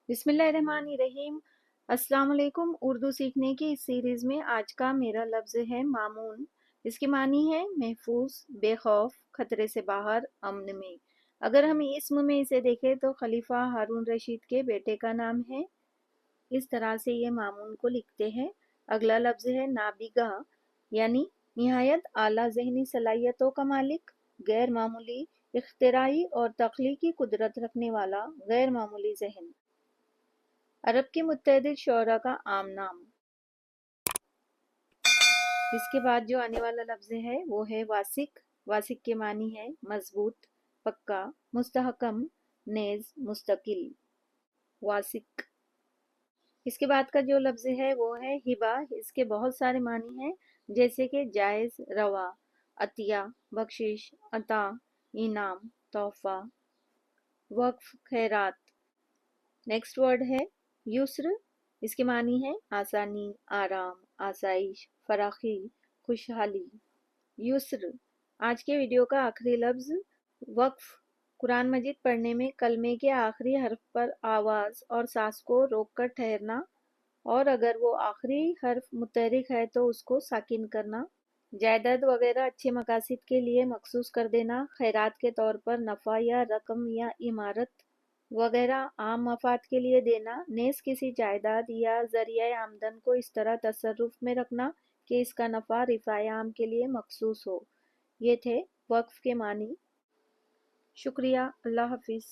बिस्मिल्लाहिर्रहमानिर्रहीम। अस्सलाम वालेकुम। उर्दू सीखने की इस सीरीज़ में आज का मेरा लफ्ज़ है मामून। इसकी मानी है महफूज, बेखौफ, खतरे से बाहर, अमन में। अगर हम इसम में इसे देखें तो खलीफा हारून रशीद के बेटे का नाम है। इस तरह से ये मामून को लिखते हैं। अगला लफ्ज़ है नाबिगा, यानी निहायत आला ज़हनी सलाहियतों का मालिक, गैर मामूली इख्तिराई और तख्लीकी कुदरत रखने वाला, गैर मामूली जहन। अरब के मुत्तहिद शोरा का आम नाम। इसके बाद जो आने वाला लफ्ज़ है वो है वासिक। वासिक के मानी है मजबूत, पक्का, मुस्तहकम, नेज, मुस्तकिल। वासिक। इसके बाद का जो लफ्ज़ है वो है हिबा। इसके बहुत सारे मानी हैं, जैसे कि जायज़, रवा, अतिया, बख्शिश, अता, इनाम, तोहफा, वक्फ, खैरात। नेक्स्ट वर्ड है युस्र। इसके मानी है आसानी, आराम, आसाइश, फराखी, खुशहाली। युस्र। आज के वीडियो का आखिरी लफ्ज़ वक्फ। कुरान मजीद पढ़ने में कलमे के आखिरी हर्फ पर आवाज़ और सांस को रोककर ठहरना, और अगर वो आखिरी हर्फ मुतहरिक है तो उसको साकिन करना। जायदाद वगैरह अच्छे मकासद के लिए मखसूस कर देना, खैरात के तौर पर नफ़ा या रकम या इमारत वगैरह आम मफाद के लिए देना। नेज़ किसी जायदाद या ज़रिया आमदन को इस तरह तसर्रुफ में रखना कि इसका नफ़ा रिफ़ाए आम के लिए मखसूस हो। ये थे वक्फ के मानी। शुक्रिया। अल्लाह हाफिज़।